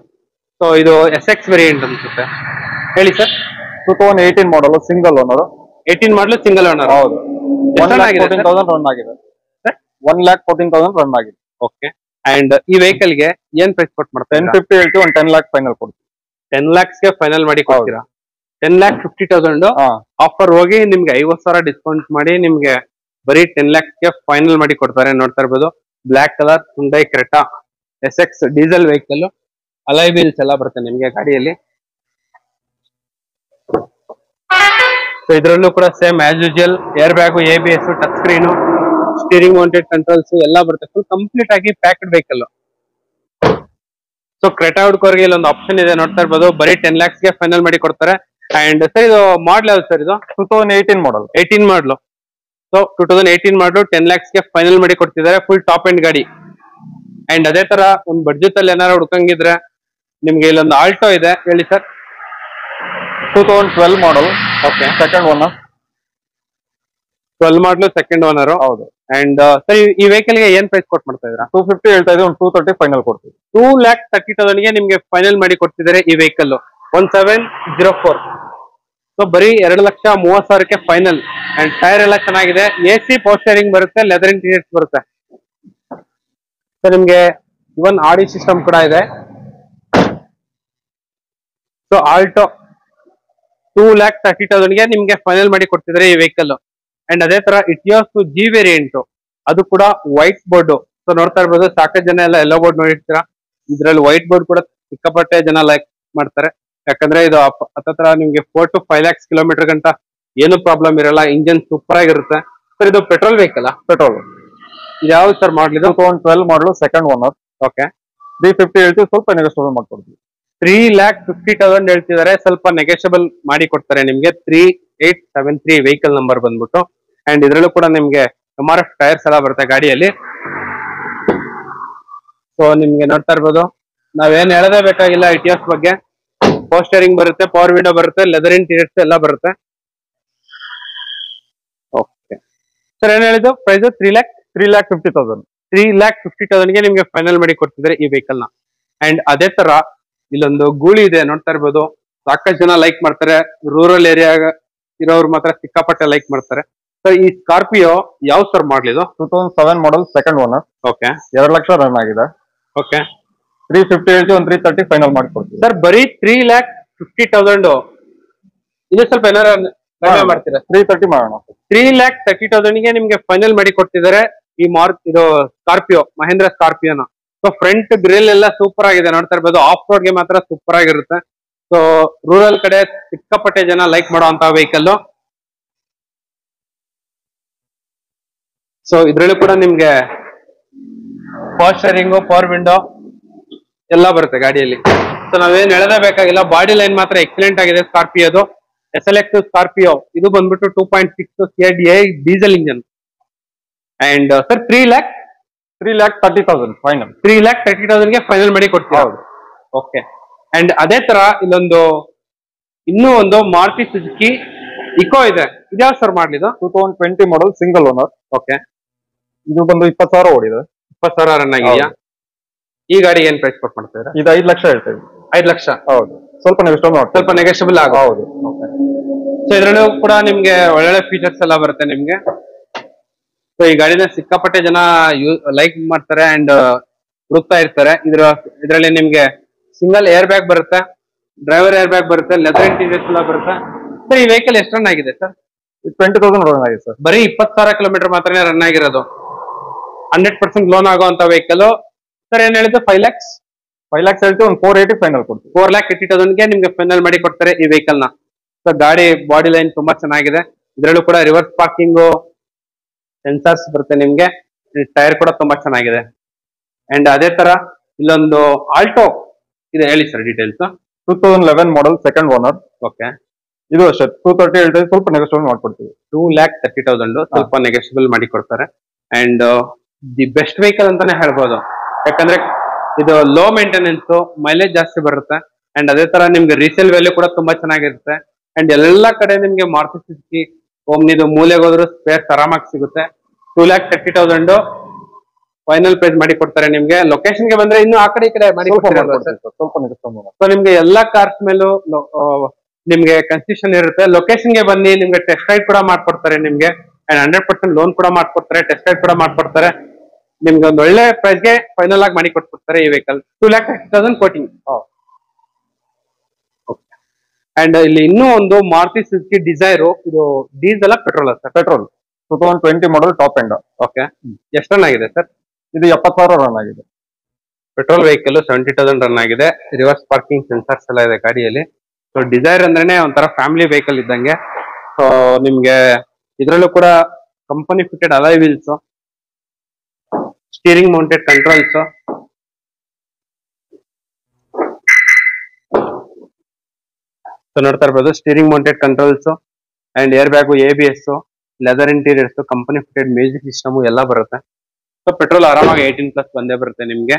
So ಇದು SX ವೇರಿಯಂಟ್ ಅನ್ಸುತ್ತೆ. ಹೇಳಿ ಸರ್. 2018 ಮಾಡಲ್, ಸಿಂಗಲ್ ಓನರ್. 18 ಮಾಡಲು ಸಿಂಗಲ್ ಓನರ್. ಹೌದು. 1,14,000 ರನ್ ಆಗಿದೆ. 1,14,000 ರನ್ ಆಗಿದೆ. ಓಕೆ. ಅಂಡ್ ಈ ವೆಹಿಕಲ್ ಗೆ ಏನ್ ಪ್ರೈಸ್ ಕೊಟ್ಟು ಮಾಡ್ತಾರೆ? 1050 ಹೇಳ್ತೀವಿ, ಒಂದು 10 lakh ಫೈನಲ್ ಕೊಡ್ತೀವಿ. 10 lakhs ಗೆ ಫೈನಲ್ ಮಾಡಿ ಕೊಡ್ತೀರಾ? 10,50,000 ಆಫರ್ ಹೋಗಿ ನಿಮ್ಗೆ 50,000 ಡಿಸ್ಕೌಂಟ್ ಮಾಡಿ ನಿಮ್ಗೆ ಬರೀ 10 lakhs ಗೆ ಫೈನಲ್ ಮಾಡಿ ಕೊಡ್ತಾರೆ. ನೋಡ್ತಾ ಇರ್ಬೋದು, black colour Hyundai Creta SX diesel vehicle, alloy wheels ಎಲ್ಲ ಬರುತ್ತೆ ನಿಮ್ಗೆ ಗಾಡಿಯಲ್ಲಿ. ಸೊ ಇದ್ರಲ್ಲೂ ಕೂಡ same as usual air bag, ABS, touch screen, steering mounted controls ಎಲ್ಲ ಬರುತ್ತೆ. ಫುಲ್ ಕಂಪ್ಲೀಟ್ ಆಗಿ ಪ್ಯಾಕ್ಡ್ ವೆಹಿಕಲ್. ಸೊ ಕ್ರೆಟಾ ಹುಡ್ಕೋರ್ಗೆ ಇಲ್ಲೊಂದು ಆಪ್ಷನ್ ಇದೆ, ನೋಡ್ತಾ ಇರ್ಬೋದು, ಬರೀ 10 lakhs ಗೆ ಫೈನಲ್ ಮಾಡಿ ಕೊಡ್ತಾರೆ. ಅಂಡ್ ಸರ್ ಇದು ಮಾಡಲ್ ಯಾವ್ದು ಸರ್? ಇದು 2018 ಮಾಡಲ್. 18 ಮಾಡಲು. ಸೊ 2018 ಮಾಡಲು 10 lakhs ಗೆ ಫೈನಲ್ ಮಾಡಿ ಕೊಡ್ತಿದ್ದಾರೆ. ಫುಲ್ ಟಾಪ್ ಎಂಡ್ ಗಾಡಿ. ಅಂಡ್ ಅದೇ ತರ ಒಂದು ಬಡ್ಜೆಟ್ ಅಲ್ಲಿ ಏನಾರು ಹುಡ್ಕಂಗಿದ್ರೆ ನಿಮ್ಗೆ ಇಲ್ಲೊಂದು ಆಲ್ಟೋ ಇದೆ. ಹೇಳಿ ಸರ್. 2012 ಮಾಡಲ್. ಓಕೆ. Second owner. 12 ಮಾಡಲು ಸೆಕೆಂಡ್ ಓನರ್. ಹೌದು. ಅಂಡ್ ಸರ್ ಈ ವೆಹಿಕಲ್ ಗೆ ಏನ್ ಪ್ರೈಸ್ ಕೊಟ್ಟು ಮಾಡ್ತಾ ಇದ್ದೀರಾ? 250 ಹೇಳ್ತಾ ಇದೆ, ಒಂದು 230 ಫೈನಲ್ ಕೊಡ್ತೀವಿ. 2,30,000 ಗೆ ನಿಮ್ಗೆ ಫೈನಲ್ ಮಾಡಿ ಕೊಡ್ತಿದ್ದಾರೆ ಈ ವೆಹಿಕಲ್. 1704. ಸೊ ಬರೀ 2,30,000 ಫೈನಲ್. ಅಂಡ್ ಟೈರ್ ಎಲ್ಲ ಚೆನ್ನಾಗಿದೆ. AC ಪವರ್ ಸ್ಟೇರಿಂಗ್ ಬರುತ್ತೆ, ಲೆದರ್ ಇಂಟೀರಿಯರ್ಸ್ ಬರುತ್ತೆ. ಸೊ ನಿಮ್ಗೆ ಇವನ್ ಆಡಿ ಸಿಸ್ಟಮ್ ಕೂಡ ಇದೆ. ಸೊ ಆಲ್ಟೋ 2,30,000 ಗೆ ನಿಮ್ಗೆ ಫೈನಲ್ ಮಾಡಿ ಕೊಡ್ತಿದ್ದಾರೆ ಈ ವೆಹಿಕಲ್. ಅಂಡ್ ಅದೇ ತರ ಇಟಿಯೋಸ್ G ವೇರಿಯಂಟ್, ಅದು ಕೂಡ ವೈಟ್ ಬೋರ್ಡ್. ಸೊ ನೋಡ್ತಾ ಇರ್ಬೋದು, ಸಾಕಷ್ಟು ಜನ ಎಲ್ಲ ಯೆಲ್ಲೋ ಬೋರ್ಡ್ ನೋಡಿರ್ತೀರಾ. ಇದ್ರಲ್ಲಿ ವೈಟ್ ಬೋರ್ಡ್ ಕೂಡ ಸಿಕ್ಕಾಪಟ್ಟೆ ಜನ ಲೈಕ್ ಮಾಡ್ತಾರೆ. ಯಾಕಂದ್ರೆ ಇದು ಹತ್ತತ್ರ ನಿಮ್ಗೆ 4 to 5 lakhs ಕಿಲೋಮೀಟರ್ ಗಂಟ ಏನು ಪ್ರಾಬ್ಲಮ್ ಇರಲ್ಲ. ಇಂಜಿನ್ ಸೂಪರ್ ಆಗಿರುತ್ತೆ. ಸರ್ ಇದು ಪೆಟ್ರೋಲ್ ವೆಹಿಕಲ್? ಪೆಟ್ರೋಲ್. ಇದು ಯಾವ್ದು ಸರ್ ಮಾಡಲಿದ್ದು? 2012 ಮಾಡಲು, ಸೆಕೆಂಡ್ ಓನರ್. ಓಕೆ. 350 ಹೇಳ್ತೀವಿ, ಸ್ವಲ್ಪ ನೆಗೋಷಿಯಬಲ್ ಮಾಡ್ಕೊಡ್ತೀವಿ. 3,50,000 ಹೇಳ್ತಿದ್ದಾರೆ, ಸ್ವಲ್ಪ ನೆಗೋಷಿಯಬಲ್ ಮಾಡಿ ಕೊಡ್ತಾರೆ ನಿಮ್ಗೆ. 3873 ವೆಹಿಕಲ್ ನಂಬರ್ ಬಂದ್ಬಿಟ್ಟು. ಅಂಡ್ ಇದ್ರಲ್ಲೂ ಕೂಡ ನಿಮ್ಗೆ MRF ಟೈರ್ಸ್ ಎಲ್ಲ ಬರುತ್ತೆ ಗಾಡಿಯಲ್ಲಿ. ಸೊ ನಿಮ್ಗೆ ನೋಡ್ತಾ ಇರ್ಬೋದು, ನಾವೇನ್ ಹೇಳದೇ ಬೇಕಾಗಿಲ್ಲ ಇಟಿಯೋಸ್ ಬಗ್ಗೆ. ಪವರ್ ಸ್ಟೇರಿಂಗ್ ಬರುತ್ತೆ, ಪವರ್ ವಿಂಡೋ ಬರುತ್ತೆ, ಲೆದರ್ ಇಂಟೀರಿಯರ್ಸ್ ಎಲ್ಲ ಬರುತ್ತೆ. ಓಕೆ ಸರ್, ಏನ್ ಹೇಳಿದ್ದು ಪ್ರೈಸ್? 3,50,000. 3,50,000 ಗೆ ನಿಮ್ಗೆ ಫೈನಲ್ ಮಾಡಿ ಕೊಡ್ತಿದ್ದಾರೆ ಈ ವೆಹಿಕಲ್ ನ. ಅಂಡ್ ಅದೇ ತರ ಇಲ್ಲೊಂದು ಗೂಳಿ ಇದೆ, ನೋಡ್ತಾ ಇರ್ಬೋದು. ಸಾಕಷ್ಟು ಜನ ಲೈಕ್ ಮಾಡ್ತಾರೆ, ರೂರಲ್ ಏರಿಯಾ ಇರೋರು ಮಾತ್ರ ಸಿಕ್ಕಾಪಟ್ಟೆ ಲೈಕ್ ಮಾಡ್ತಾರೆ. ಸೊ ಈ ಸ್ಕಾರ್ಪಿಯೋ ಯಾವ ಸರ್ ಮಾಡಲ್ ಇದು? 2007 model, second owner. Okay, 2 lakh run ಆಗಿದೆ. ಓಕೆ, 350 ಹೇಳ್ತೀವಿ, ಒಂದು 330 ಫೈನಲ್ ಮಾಡ್ಕೊಡ್ತೀವಿ. ಸರ್ ಬರೀ 3,50,000. ಇದು ಸ್ವಲ್ಪ ಏನಾರ ಕಡಿಮೆ ಮಾಡ್ತೀರಾ? 330 ಮಾಡೋಣ. 3,30,000 ಗೆ ನಿಮ್ಗೆ ಫೈನಲ್ ಮಾಡಿ ಕೊಡ್ತಿದ್ದಾರೆ ಈ ಇದು ಸ್ಕಾರ್ಪಿಯೋ, ಮಹೇಂದ್ರ ಸ್ಕಾರ್ಪಿಯೋನ. ಸೊ ಫ್ರಂಟ್ ಗ್ರಿಲ್ ಎಲ್ಲ ಸೂಪರ್ ಆಗಿದೆ, ನೋಡ್ತಾ ಇರ್ಬೋದು. ಆಫ್ ರೋಡ್ ಗೆ ಮಾತ್ರ ಸೂಪರ್ ಆಗಿರುತ್ತೆ. ಸೊ ರೂರಲ್ ಕಡೆ ಸಿಕ್ಕಾಪಟ್ಟೆ ಜನ ಲೈಕ್ ಮಾಡುವಂತ ವೆಹಿಕಲ್. ಸೊ ಇದ್ರಲ್ಲೂ ಕೂಡ ನಿಮ್ಗೆ ಪವರ್ ಸ್ಟೇರಿಂಗು, ಪವರ್ ವಿಂಡೋ ಎಲ್ಲ ಬರುತ್ತೆ ಗಾಡಿಯಲ್ಲಿ. ಸೊ ನಾವೇನ್ ಹೇಳಲೇಬೇಕಾಗಿಲ್ಲ, ಬಾಡಿ ಲೈನ್ ಮಾತ್ರ ಎಕ್ಸಲೆಂಟ್ ಆಗಿದೆ ಸ್ಕಾರ್ಪಿಯೋದು. SLX ಸ್ಕಾರ್ಪಿಯೋ ಇದು ಬಂದ್ಬಿಟ್ಟು 2.6 CDI diesel engine. And sir 3,30,000 final. 3,30,000 ಗೆ ಫೈನಲ್ ಮಾಡಿ ಕೊಡ್ತೀವಿ. ಓಕೆ. ಅಂಡ್ ಅದೇ ತರ ಇಲ್ಲೊಂದು ಇನ್ನೂ ಒಂದು ಮಾರುತಿ ಸುಜುಕಿ ಇಕೋ ಇದೆ. ಇದ್ಯಾವ ಸರ್ ಮಾಡ್ಲಿದ್ದು? 2020 ಮಾಡಲ್, ಸಿಂಗಲ್ ಓನರ್. ಓಕೆ. ಇದು ಬಂದು 20,000 ಓಡಿದೆ. 20,000 ರನ್ ಆಗಿದೆಯಾ? ಈ ಗಾಡಿ ಏನ್ ಪ್ರೈಸ್ ಕೊಟ್ಟು ಮಾಡ್ತಾ ಇದ್ದೀರಾ? ಇದು 5 ಲಕ್ಷ ಹೇಳ್ತೇವೆ. 5 ಲಕ್ಷ? ಹೌದು. ಸ್ವಲ್ಪ ನೆಗೆಷಿಬಲ್ ಆಗ. ಹೌದು. ಸೊ ಇದ್ರಲ್ಲೂ ಕೂಡ ನಿಮ್ಗೆ ಒಳ್ಳೊಳ್ಳೆ ಫೀಚರ್ಸ್ ಎಲ್ಲ ಬರುತ್ತೆ ನಿಮ್ಗೆ. ಸೊ ಈ ಗಾಡಿನ ಸಿಕ್ಕಾಪಟ್ಟೆ ಜನ ಲೈಕ್ ಮಾಡ್ತಾರೆ ಅಂಡ್ ಹುಡುಕ್ತಾ ಇರ್ತಾರೆ. ಇದ್ರಲ್ಲಿ ನಿಮ್ಗೆ ಸಿಂಗಲ್ ಏರ್ ಬ್ಯಾಗ್ ಬರುತ್ತೆ, ಡ್ರೈವರ್ ಏರ್ ಬ್ಯಾಗ್ ಬರುತ್ತೆ, ಲೆದರ್ ಇಂಟೀರಿಯರ್ಸ್ ಎಲ್ಲ ಬರುತ್ತೆ. ಸರ್ ಈ ವೆಹಿಕಲ್ ಎಷ್ಟು ರನ್ ಆಗಿದೆ ಸರ್? 20,000 ರನ್ ಆಗಿದೆ ಸರ್. ಬರೀ 20,000 ಕಿಲೋಮೀಟರ್ ಮಾತ್ರ ರನ್ ಆಗಿರೋದು. 100% ಲೋನ್ ಆಗುವಂತ ವೆಹಿಕಲ್. ಸರ್ ಏನ್ ಹೇಳಿದ್ದು? 5 lakhs? 5 lakhs ಹೇಳ್ತೀವಿ, ಒಂದು 480 ಫೈನಲ್ ಕೊಡ್ತೀವಿ. 4,80,000 ಗೆ ನಿಮ್ಗೆ ಫೈನಲ್ ಮಾಡಿ ಕೊಡ್ತಾರೆ ಈ ವೆಹಿಕಲ್ ನ. ಸೊ ಗಾಡಿ ಬಾಡಿ ಲೈನ್ ತುಂಬಾ ಚೆನ್ನಾಗಿದೆ. ಇದರಲ್ಲೂ ಕೂಡ ರಿವರ್ಸ್ ಪಾರ್ಕಿಂಗು, ಸೆನ್ಸಾರ್ಸ್ ಬರುತ್ತೆ ನಿಮ್ಗೆ. ಟೈರ್ ಕೂಡ ತುಂಬಾ ಚೆನ್ನಾಗಿದೆ. ಅಂಡ್ ಅದೇ ತರ ಇಲ್ಲೊಂದು ಆಲ್ಟೋ ಇದೆ, ಹೇಳಿ ಸರ್ ಡೀಟೇಲ್ಸ್. 2011 ಮಾಡಲ್, ಸೆಕೆಂಡ್ ಓನರ್. ಓಕೆ. ಇದು ಅಷ್ಟೇ 230 ಹೇಳ್ತೀವಿ, ಸ್ವಲ್ಪ ನೆಗೆಷಿಬಲ್ ಮಾಡ್ಕೊಡ್ತೀವಿ. 2,30,000 ಸ್ವಲ್ಪ ನೆಗೆಷಿಬಲ್ ಮಾಡಿ ಕೊಡ್ತಾರೆ. ಅಂಡ್ ದಿ ಬೆಸ್ಟ್ ವೆಹಿಕಲ್ ಅಂತಾನೆ ಹೇಳ್ಬೋದು, ಯಾಕಂದ್ರೆ ಇದು ಲೋ ಮೇಂಟೆನೆನ್ಸ್, ಮೈಲೇಜ್ ಜಾಸ್ತಿ ಬರುತ್ತೆ. ಅಂಡ್ ಅದೇ ತರ ನಿಮ್ಗೆ ರೀಸೇಲ್ ವ್ಯಾಲ್ಯೂ ಕೂಡ ತುಂಬಾ ಚೆನ್ನಾಗಿರುತ್ತೆ. ಅಂಡ್ ಎಲ್ಲಾ ಕಡೆ ನಿಮ್ಗೆ ಮಾರುತಿ ಸುಜುಕಿ ಓಮ್ನಿದು ಮೂಲೆಗೆ ಹೋದ್ರು ಸ್ಪೇಸ್ ಆರಾಮಾಗಿ ಸಿಗುತ್ತೆ. 2,30,000 ಫೈನಲ್ ಪ್ರೈಸ್ ಮಾಡಿ ಕೊಡ್ತಾರೆ ನಿಮ್ಗೆ. ಲೊಕೇಶನ್ ಗೆ ಬಂದ್ರೆ ಇನ್ನು ಆ ಕಡೆ ಈ ಕಡೆ ಮಾಡಿ ಕೊಡ್ತಾರೆ. ಸೊ ನಿಮ್ಗೆ ಎಲ್ಲಾ ಕಾರ್ಸ್ ಮೇಲೂ ನಿಮ್ಗೆ ಕನ್ಸೆಷನ್ ಇರುತ್ತೆ. ಲೊಕೇಶನ್ ಗೆ ಬನ್ನಿ, ನಿಮ್ಗೆ ಟೆಸ್ಟ್ ರೈಡ್ ಕೂಡ ಮಾಡ್ಕೊಡ್ತಾರೆ ನಿಮ್ಗೆ. ಅಂಡ್ 100% ಲೋನ್ ಕೂಡ ಮಾಡ್ಕೊಡ್ತಾರೆ, ಟೆಸ್ಟ್ ರೈಡ್ ಕೂಡ ಮಾಡ್ಕೊಡ್ತಾರೆ. ನಿಮ್ಗೆ ಒಂದು ಒಳ್ಳೆ ಪ್ರೈಸ್ ಗೆ ಫೈನಲ್ ಆಗಿ ಮಾಡಿ ಕೊಟ್ಬಿಡ್ತಾರೆ ಈ ವೆಹಿಕಲ್. 2,30,000 ಕೋಟಿಂಗ್. ಅಂಡ್ ಇಲ್ಲಿ ಇನ್ನೂ ಒಂದು ಮಾರುತಿ ಸುಜುಕಿ ಡಿಸೈರ್. ಇದು ಡೀಸೆಲ್ ಪೆಟ್ರೋಲ್ ಸರ್? ಪೆಟ್ರೋಲ್. 2020 ಮಾಡಲ್, ಟಾಪ್ ಎಂಡ್. ಓಕೆ. ಎಷ್ಟು ರನ್ ಆಗಿದೆ ಸರ್? ಇದು 70,000 ರನ್ ಆಗಿದೆ. ಪೆಟ್ರೋಲ್ ವೆಹಿಕಲ್ 70,000 ರನ್ ಆಗಿದೆ. ರಿವರ್ಸ್ ಪಾರ್ಕಿಂಗ್ ಸೆನ್ಸರ್ಸ್ ಎಲ್ಲ ಇದೆ ಗಾಡಿಯಲ್ಲಿ. ಸೊ ಡಿಸೈರ್ ಅಂದ್ರೇನೆ ಒಂಥರ ಫ್ಯಾಮಿಲಿ ವೆಹಿಕಲ್ ಇದ್ದಂಗೆ. ಸೊ ನಿಮ್ಗೆ ಇದ್ರಲ್ಲೂ ಕೂಡ company fitted alloy wheels, steering mounted controls, so ನೋಡ್ತಾ ಇರ್ಬೋದು steering mounted controls and air bag, ABS, leather interiors, company fitted music system ಎಲ್ಲ ಬರುತ್ತೆ. ಸೊ ಪೆಟ್ರೋಲ್ ಆರಾಮಾಗಿ 18+ ಬಂದೇ ಬರುತ್ತೆ ನಿಮ್ಗೆ.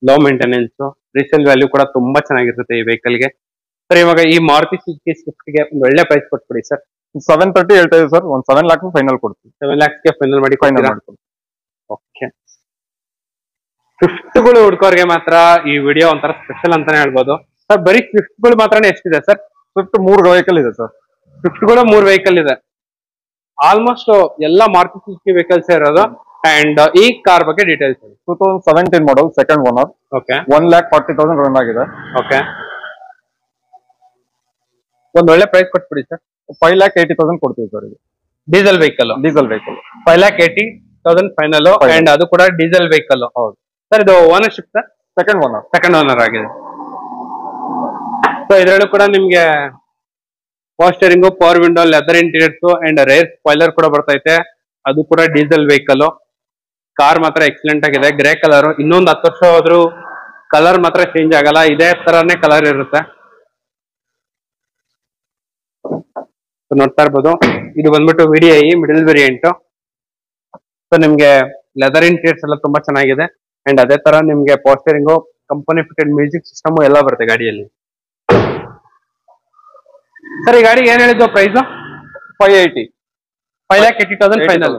ಲೋ ಮೇಂಟೆನೆನ್ಸ್, ರೀಸೇಲ್ ವ್ಯಾಲ್ಯೂ ಕೂಡ ತುಂಬಾ ಚೆನ್ನಾಗಿರುತ್ತೆ ಈ ವೆಹಿಕಲ್ಗೆ. ಸರ್ ಇವಾಗ ಈ ಮಾರುತಿ ಸುಜುಕಿ ಸ್ವಿಫ್ಟ್ಗೆ ಒಂದು ಒಳ್ಳೆ ಪ್ರೈಸ್ ಕೊಟ್ಬಿಡಿ ಸರ್. 730 ಹೇಳ್ತಾ ಇದ್ದೀವಿ ಸರ್, ಒಂದು 7 lakhs ಫೈನಲ್ ಕೊಡ್ತೀವಿ. 7 lakhs ಗೆ ಫೈನಲ್ ಮಾಡಿ ಮಾಡ್ತೀವಿ. ಓಕೆ. ಸ್ವಿಫ್ಟ್ಗಳು ಹುಡ್ಕೋರ್ಗೆ ಮಾತ್ರ ಈ ವಿಡಿಯೋ ಒಂಥರ ಸ್ಪೆಷಲ್ ಅಂತಾನೆ ಹೇಳ್ಬೋದು ಸರ್. ಬರೀ ಸ್ವಿಫ್ಟ್ಗಳು ಮಾತ್ರನೇ ಎಷ್ಟಿದೆ ಸರ್? ಸ್ವಿಫ್ಟ್ 3 ವೆಹಿಕಲ್ ಇದೆ ಸರ್. ಸ್ವಿಫ್ಟ್ಗಳು 3 ವೆಹಿಕಲ್ ಇದೆ. ಆಲ್ಮೋಸ್ಟ್ ಎಲ್ಲ ಮಾರುತಿ ಸುಜುಕಿ ವೆಹಿಕಲ್ಸ್ ಇರೋದು. ಅಂಡ್ ಈ ಕಾರ್ ಬಗ್ಗೆ ಡೀಟೇಲ್ಸ್. 2017 ಮಾಡಲ್, ಸೆಕೆಂಡ್ ಓನರ್. ಓಕೆ. 1,40,000 ರನ್ ಆಗಿದೆ. ಓಕೆ. ಒಂದು ಒಳ್ಳೆ ಪ್ರೈಸ್ ಕೊಟ್ಬಿಡಿ ಸರ್. 5,80,000 ಕೊಡ್ತೀವಿ ಸರ್. ಇದು ಡೀಸೆಲ್ ವೆಹಿಕಲ್. 5,80,000 ಫೈನಲ್. ಅಂಡ್ ಅದು ಕೂಡ ಡೀಸೆಲ್ ವೆಹಿಕಲ್. ಹೌದು ಸರ್. ಇದು ಓನರ್ಶಿಪ್ ಸರ್? ಸೆಕೆಂಡ್ ಓನರ್ ಆಗಿದೆ. ಸೊ ಇದರಲ್ಲೂ ಕೂಡ ನಿಮ್ಗೆ power steering, power window, leather interiors and rear spoiler ಕೂಡ ಬರ್ತೈತೆ. ಅದು ಕೂಡ ಡೀಸೆಲ್ ವೆಹಿಕಲ್. ಕಾರ್ ಮಾತ್ರ ಎಕ್ಸಲೆಂಟ್ ಆಗಿದೆ, ಗ್ರೇ ಕಲರ್. ಇನ್ನೊಂದು 10 ವರ್ಷ ಹೋದ್ರು ಕಲರ್ ಮಾತ್ರ ಚೇಂಜ್ ಆಗಲ್ಲ, ಇದೇ ತರಾನೇ ಕಲರ್ ಇರುತ್ತೆ. ನೋಡ್ತಾ ಇರ್ಬೋದು, ಇದು ಬಂದ್ಬಿಟ್ಟು VDI ಮಿಡಲ್ ವೇರಿಯಂಟ್. ಸೊ ನಿಮ್ಗೆ ಲೆದರ್ ಇಂಟೀರಿಯರ್ಸ್ ಎಲ್ಲ ತುಂಬಾ ಚೆನ್ನಾಗಿದೆ. ಅಂಡ್ ಅದೇ ತರ ನಿಮ್ಗೆ power steering, company fitted music system ಎಲ್ಲ ಬರುತ್ತೆ ಗಾಡಿಯಲ್ಲಿ. ಸರ್ ಈ ಗಾಡಿ ಏನ್ ಹೇಳಿದ್ದು ಪ್ರೈಸ್? 580. 5,80,000 ಫೈನಲ್.